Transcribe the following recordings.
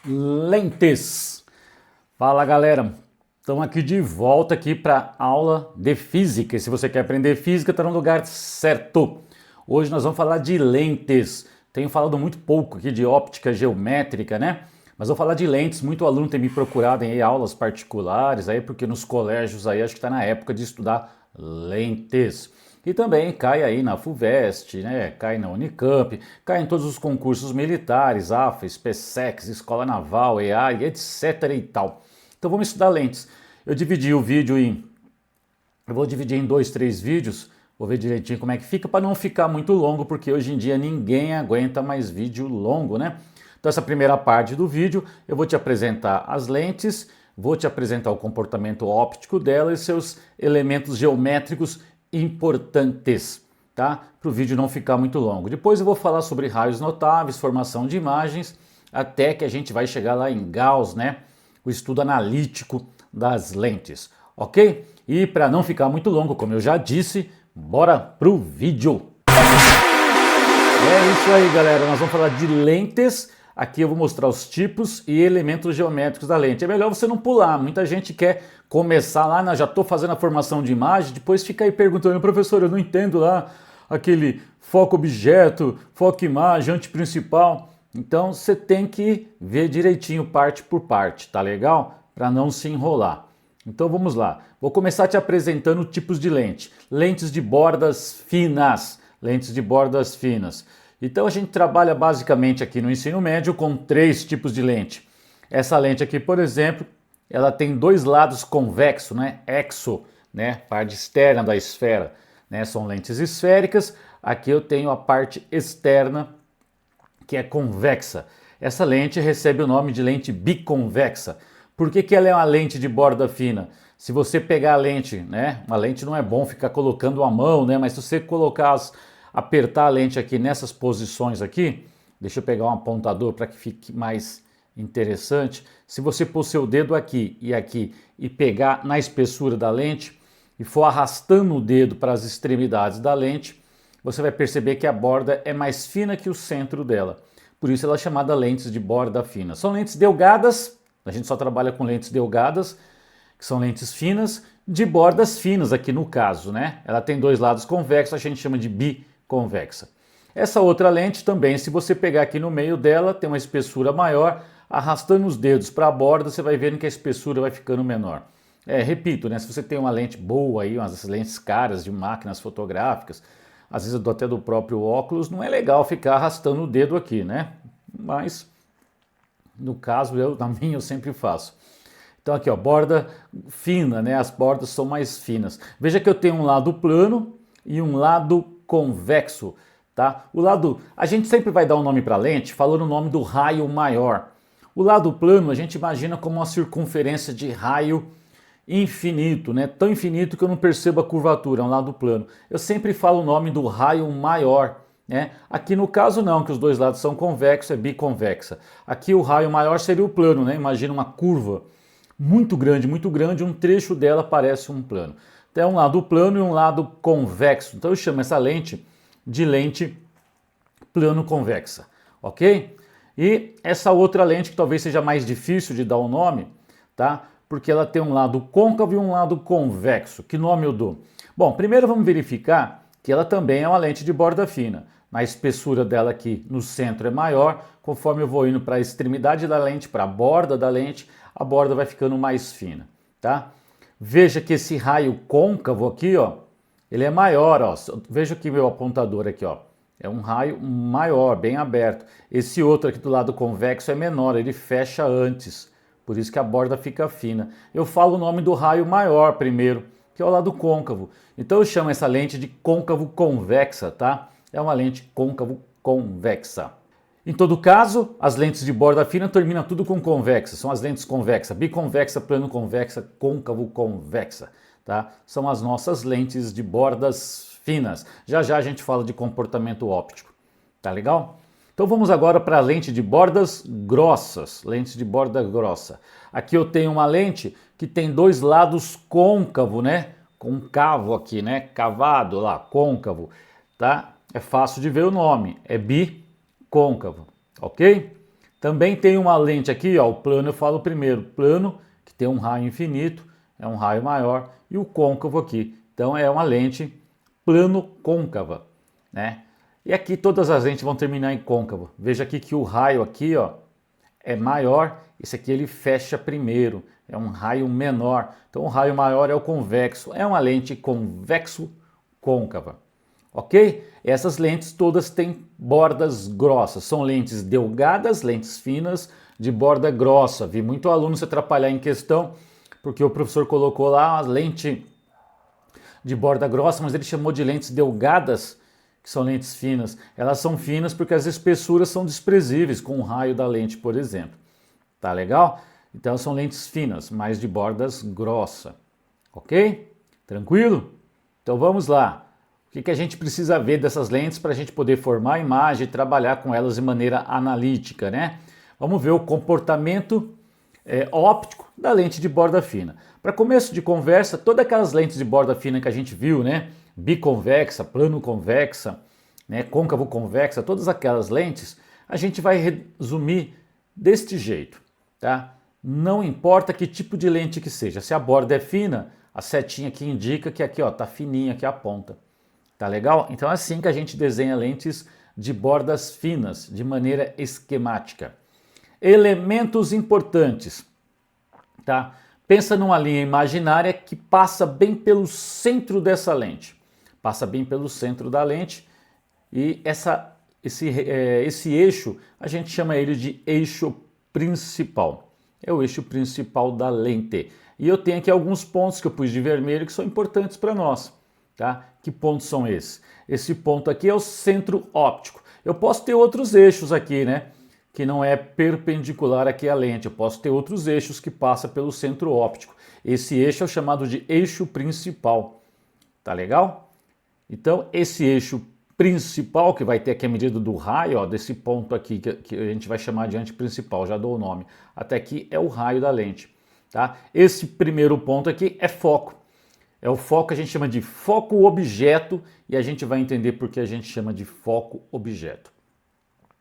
Lentes. Fala galera, estamos aqui de volta aqui para aula de física. E se você quer aprender física, está no lugar certo. Hoje nós vamos falar de lentes. Tenho falado muito pouco aqui de óptica geométrica, né? Mas vou falar de lentes. Muito aluno tem me procurado em aulas particulares aí, porque nos colégios aí acho que está na época de estudar lentes. E também cai aí na FUVEST, né? Cai na Unicamp, cai em todos os concursos militares, AFES, PSEX, Escola Naval, EAI, etc e tal. Então vamos estudar lentes. Eu vou dividir em 2, 3 vídeos, vou ver direitinho como é que fica, para não ficar muito longo, porque hoje em dia ninguém aguenta mais vídeo longo, né? Então essa primeira parte do vídeo eu vou te apresentar as lentes, vou te apresentar o comportamento óptico dela e seus elementos geométricos importantes, tá? Para o vídeo não ficar muito longo. Depois eu vou falar sobre raios notáveis, formação de imagens, até que a gente vai chegar lá em Gauss, né? O estudo analítico das lentes, ok? E para não ficar muito longo, como eu já disse, bora pro vídeo! É isso aí, galera. Nós vamos falar de lentes. Aqui eu vou mostrar os tipos e elementos geométricos da lente. É melhor você não pular. Muita gente quer começar lá, já estou fazendo a formação de imagem, depois fica aí perguntando, professor, eu não entendo lá aquele foco-objeto, foco-imagem, antiprincipal. Então você tem que ver direitinho parte por parte, tá legal? Para não se enrolar. Então vamos lá. Vou começar te apresentando tipos de lente. Lentes de bordas finas. Lentes de bordas finas. Então a gente trabalha basicamente aqui no ensino médio com 3 tipos de lente. Essa lente aqui, por exemplo, ela tem 2 lados convexos, né? Exo, né? Parte externa da esfera, né? São lentes esféricas. Aqui eu tenho a parte externa que é convexa. Essa lente recebe o nome de lente biconvexa. Por que ela é uma lente de borda fina? Se você pegar a lente, né? Uma lente não é bom ficar colocando a mão, né? Mas se você apertar a lente aqui nessas posições aqui, deixa eu pegar um apontador para que fique mais interessante. Se você pôr seu dedo aqui e pegar na espessura da lente e for arrastando o dedo para as extremidades da lente, você vai perceber que a borda é mais fina que o centro dela. Por isso ela é chamada lentes de borda fina. São lentes delgadas, a gente só trabalha com lentes delgadas, que são lentes finas, de bordas finas aqui no caso, né? Ela tem 2 lados convexos, a gente chama de biconvexa. Essa outra lente também, se você pegar aqui no meio dela, tem uma espessura maior, arrastando os dedos para a borda, você vai vendo que a espessura vai ficando menor. Repito, né? Se você tem uma lente boa aí, umas lentes caras de máquinas fotográficas, às vezes até do próprio óculos, não é legal ficar arrastando o dedo aqui, né? Mas, no caso, na minha eu sempre faço. Então aqui, ó, borda fina, né? As bordas são mais finas. Veja que eu tenho um lado plano e um lado convexo, tá? A gente sempre vai dar um nome para a lente falando o nome do raio maior. O lado plano a gente imagina como uma circunferência de raio infinito, né? Tão infinito que eu não percebo a curvatura, é um lado plano. Eu sempre falo o nome do raio maior, né? Aqui no caso não, que os 2 lados são convexos, é biconvexa. Aqui o raio maior seria o plano, né? Imagina uma curva muito grande, um trecho dela parece um plano. Então é um lado plano e um lado convexo. Então eu chamo essa lente de lente plano-convexa, ok? E essa outra lente que talvez seja mais difícil de dar o nome, tá? Porque ela tem um lado côncavo e um lado convexo. Que nome eu dou? Bom, primeiro vamos verificar que ela também é uma lente de borda fina. A espessura dela aqui no centro é maior, conforme eu vou indo para a extremidade da lente, para a borda da lente, a borda vai ficando mais fina, tá? Veja que esse raio côncavo aqui, ó, ele é maior, ó. Veja aqui meu apontador aqui, ó. É um raio maior, bem aberto. Esse outro aqui do lado convexo é menor, ele fecha antes. Por isso que a borda fica fina. Eu falo o nome do raio maior primeiro, que é o lado côncavo. Então eu chamo essa lente de côncavo convexa, tá? É uma lente côncavo convexa. Em todo caso, as lentes de borda fina terminam tudo com convexa. São as lentes convexa, biconvexa, plano convexa, côncavo convexa, tá? São as nossas lentes de bordas finas. Já já a gente fala de comportamento óptico. Tá legal? Então vamos agora para a lente de bordas grossas, lentes de borda grossa. Aqui eu tenho uma lente que tem 2 lados côncavo, né? Concavo aqui, né? Cavado lá, côncavo, tá? É fácil de ver o nome, é bicôncavo, ok? Também tem uma lente aqui, ó, o plano eu falo primeiro, plano que tem um raio infinito, é um raio maior, e o côncavo aqui. Então é uma lente plano-côncava, né? E aqui todas as lentes vão terminar em côncavo. Veja aqui que o raio aqui, ó, é maior, esse aqui ele fecha primeiro, é um raio menor. Então o raio maior é o convexo, é uma lente convexo-côncava. Ok? Essas lentes todas têm bordas grossas, são lentes delgadas, lentes finas de borda grossa. Vi muito aluno se atrapalhar em questão, porque o professor colocou lá a lente de borda grossa, mas ele chamou de lentes delgadas, que são lentes finas. Elas são finas porque as espessuras são desprezíveis com o raio da lente, por exemplo. Tá legal? Então são lentes finas, mas de bordas grossa. Ok? Tranquilo? Então vamos lá. O que a gente precisa ver dessas lentes para a gente poder formar a imagem e trabalhar com elas de maneira analítica, né? Vamos ver o comportamento óptico da lente de borda fina. Para começo de conversa, todas aquelas lentes de borda fina que a gente viu, né? Biconvexa, plano-convexa, né? Côncavo-convexa, todas aquelas lentes, a gente vai resumir deste jeito, tá? Não importa que tipo de lente que seja, se a borda é fina, a setinha aqui indica que aqui, ó, tá fininha aqui a ponta. Tá legal? Então é assim que a gente desenha lentes de bordas finas, de maneira esquemática. Elementos importantes, tá? Pensa numa linha imaginária que passa bem pelo centro dessa lente. Passa bem pelo centro da lente e esse eixo, a gente chama ele de eixo principal. É o eixo principal da lente. E eu tenho aqui alguns pontos que eu pus de vermelho que são importantes para nós. Tá? Que pontos são esses? Esse ponto aqui é o centro óptico. Eu posso ter outros eixos aqui, né? Que não é perpendicular aqui à lente. Eu posso ter outros eixos que passam pelo centro óptico. Esse eixo é o chamado de eixo principal. Tá legal? Então, esse eixo principal, que vai ter aqui a medida do raio, ó, desse ponto aqui, que a gente vai chamar de antiprincipal, já dou o nome. Até aqui é o raio da lente. Tá? Esse primeiro ponto aqui é foco. É o foco que a gente chama de foco-objeto e a gente vai entender por que a gente chama de foco-objeto.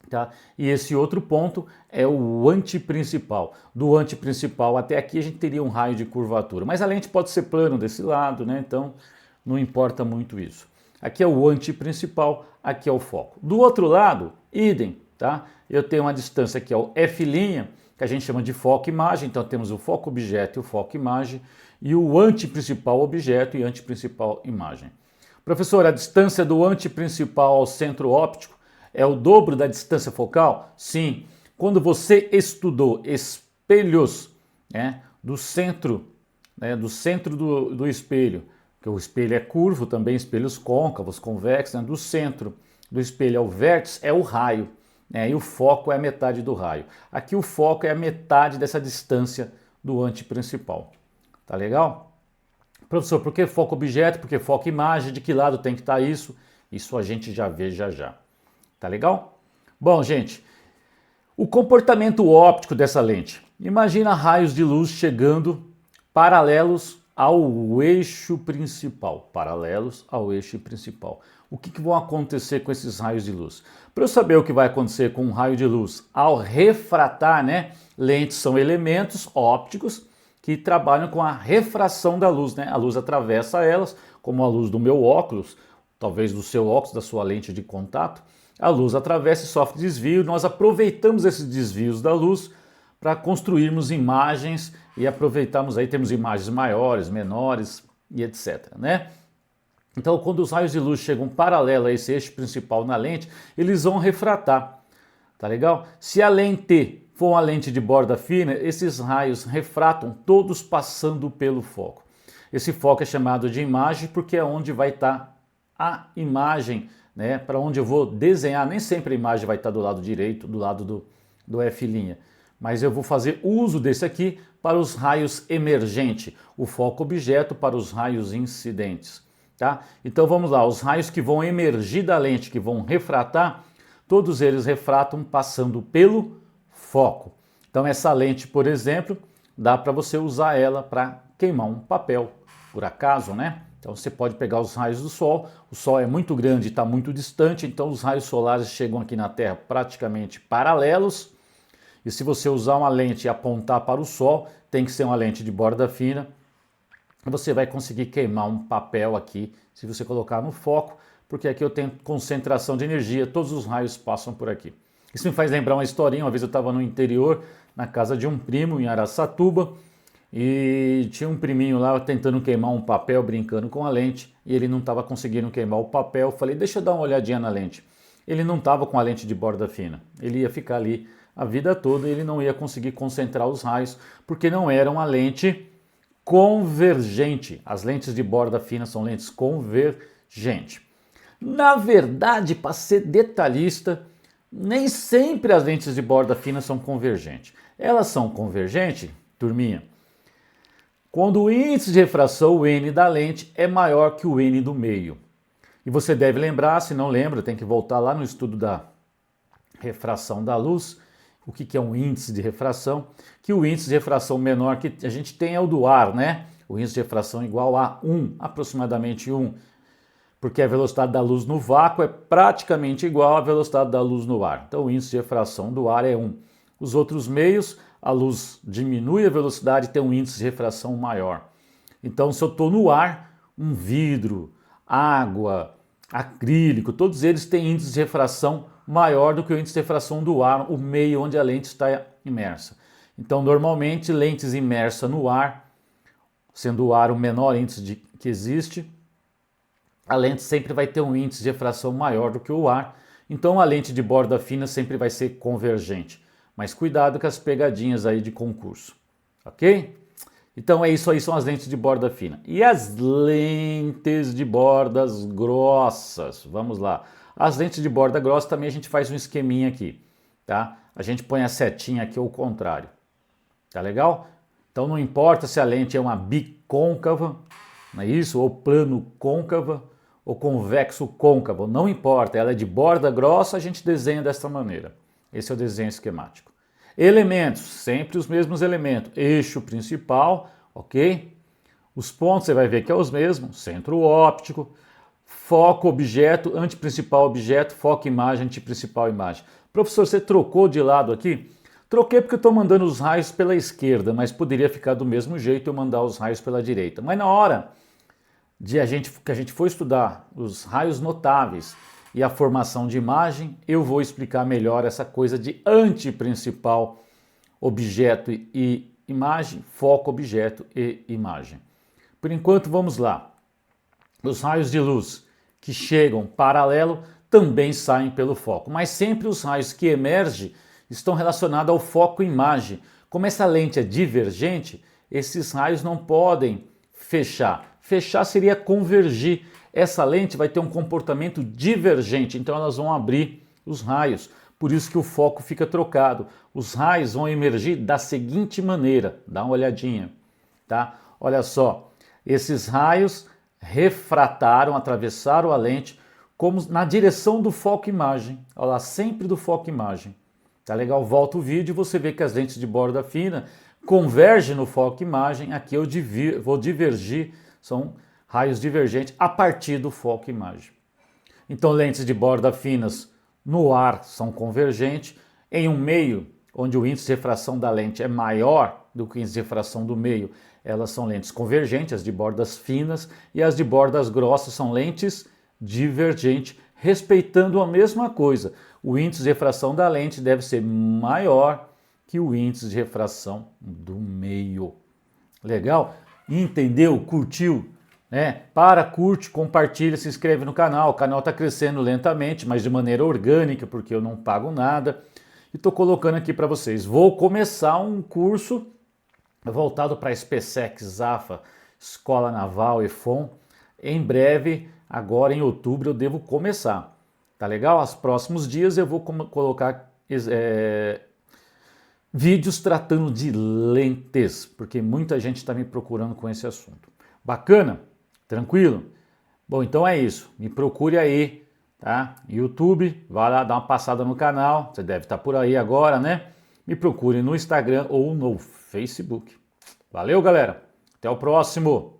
Tá? E esse outro ponto é o antiprincipal. Do antiprincipal até aqui a gente teria um raio de curvatura, mas a lente pode ser plano desse lado, né? Então não importa muito isso. Aqui é o antiprincipal, aqui é o foco. Do outro lado, idem, tá? Eu tenho uma distância que é o F', que a gente chama de foco-imagem, então temos o foco-objeto e o foco-imagem, e o antiprincipal objeto e antiprincipal imagem. Professor, a distância do antiprincipal ao centro óptico é o dobro da distância focal? Sim. Quando você estudou espelhos, né, do centro do espelho, que o espelho é curvo, também espelhos côncavos, convexos, né, do centro do espelho ao vértice é o raio, né, e o foco é a metade do raio. Aqui o foco é a metade dessa distância do antiprincipal. Tá legal? Professor, por que foco objeto? Porque foco imagem, de que lado tem que estar isso? Isso a gente já vê já. Tá legal? Bom, gente, o comportamento óptico dessa lente. Imagina raios de luz chegando paralelos ao eixo principal. Paralelos ao eixo principal. O que vão acontecer com esses raios de luz? Para eu saber o que vai acontecer com um raio de luz ao refratar, né? Lentes são elementos ópticos que trabalham com a refração da luz, né? A luz atravessa elas, como a luz do meu óculos, talvez do seu óculos, da sua lente de contato. A luz atravessa e sofre desvio, nós aproveitamos esses desvios da luz para construirmos imagens e aproveitarmos aí, temos imagens maiores, menores e etc, né? Então, quando os raios de luz chegam paralelo a esse eixo principal na lente, eles vão refratar, tá legal? Se a lente for uma lente de borda fina, esses raios refratam todos passando pelo foco. Esse foco é chamado de imagem porque é onde vai estar a imagem, né? Para onde eu vou desenhar. Nem sempre a imagem vai estar do lado direito, do lado do F', mas eu vou fazer uso desse aqui para os raios emergentes, o foco objeto para os raios incidentes. Tá? Então vamos lá, os raios que vão emergir da lente, que vão refratar, todos eles refratam passando pelo foco. Então essa lente, por exemplo, dá para você usar ela para queimar um papel, por acaso, né? Então você pode pegar os raios do Sol, o Sol é muito grande e está muito distante, então os raios solares chegam aqui na Terra praticamente paralelos, E se você usar uma lente e apontar para o sol, tem que ser uma lente de borda fina. Você vai conseguir queimar um papel aqui, se você colocar no foco, porque aqui eu tenho concentração de energia, todos os raios passam por aqui. Isso me faz lembrar uma historinha. Uma vez eu estava no interior, na casa de um primo, em Araçatuba, e tinha um priminho lá tentando queimar um papel, brincando com a lente, e ele não estava conseguindo queimar o papel. Eu falei, deixa eu dar uma olhadinha na lente. Ele não estava com a lente de borda fina, ele ia ficar ali a vida toda e ele não ia conseguir concentrar os raios, porque não era uma lente convergente. As lentes de borda fina são lentes convergentes. Na verdade, para ser detalhista, nem sempre as lentes de borda fina são convergentes. Elas são convergentes, turminha, quando o índice de refração, o N da lente, é maior que o N do meio. E você deve lembrar, se não lembra, tem que voltar lá no estudo da refração da luz. O que é um índice de refração? Que o índice de refração menor que a gente tem é o do ar, né? O índice de refração é igual a 1, aproximadamente 1. Porque a velocidade da luz no vácuo é praticamente igual à velocidade da luz no ar. Então o índice de refração do ar é 1. Os outros meios, a luz diminui a velocidade e tem um índice de refração maior. Então se eu estou no ar, um vidro, água, acrílico, todos eles têm índice de refração maior do que o índice de refração do ar, o meio onde a lente está imersa. Então, normalmente, lentes imersas no ar, sendo o ar o menor índice que existe, a lente sempre vai ter um índice de refração maior do que o ar. Então, a lente de borda fina sempre vai ser convergente. Mas cuidado com as pegadinhas aí de concurso, ok? Então é isso aí, são as lentes de borda fina. E as lentes de bordas grossas? Vamos lá. As lentes de borda grossa também a gente faz um esqueminha aqui, tá? A gente põe a setinha aqui ao contrário, tá legal? Então não importa se a lente é uma bicôncava, não é isso? Ou plano côncava, ou convexo côncavo, não importa. Ela é de borda grossa, a gente desenha desta maneira. Esse é o desenho esquemático. Elementos, sempre os mesmos elementos. Eixo principal, ok? Os pontos você vai ver que é os mesmos. Centro óptico, foco, objeto, anteprincipal objeto, foco, imagem, anteprincipal imagem. Professor, você trocou de lado aqui? Troquei porque eu estou mandando os raios pela esquerda, mas poderia ficar do mesmo jeito eu mandar os raios pela direita. Mas na hora que a gente for estudar os raios notáveis e a formação de imagem, eu vou explicar melhor essa coisa de anteprincipal objeto e imagem, foco, objeto e imagem. Por enquanto, vamos lá. Os raios de luz que chegam paralelo também saem pelo foco, mas sempre os raios que emergem estão relacionados ao foco e imagem. Como essa lente é divergente, esses raios não podem fechar. Fechar seria convergir. Essa lente vai ter um comportamento divergente, então elas vão abrir os raios. Por isso que o foco fica trocado. Os raios vão emergir da seguinte maneira, dá uma olhadinha, tá? Olha só, esses raios refrataram, atravessaram a lente como na direção do foco imagem. Olha lá, sempre do foco imagem. Tá legal? Volta o vídeo e você vê que as lentes de borda fina convergem no foco imagem. Aqui eu vou divergir, são raios divergentes a partir do foco imagem. Então lentes de borda finas no ar são convergentes. Em um meio onde o índice de refração da lente é maior do que o índice de refração do meio, elas são lentes convergentes, as de bordas finas, e as de bordas grossas são lentes divergentes, respeitando a mesma coisa. O índice de refração da lente deve ser maior que o índice de refração do meio. Legal? Entendeu? Curtiu? Curte, compartilha, se inscreve no canal. O canal está crescendo lentamente, mas de maneira orgânica, porque eu não pago nada. E estou colocando aqui para vocês. Vou começar um curso voltado para a SpaceX, ZAFA, Escola Naval, EFON. Em breve, agora em outubro, eu devo começar. Tá legal? Nos próximos dias eu vou colocar vídeos tratando de lentes, porque muita gente está me procurando com esse assunto. Bacana? Tranquilo? Bom, então é isso. Me procure aí, tá? YouTube, vai lá dar uma passada no canal. Você deve estar por aí agora, né? Me procure no Instagram ou no Facebook. Valeu, galera. Até o próximo.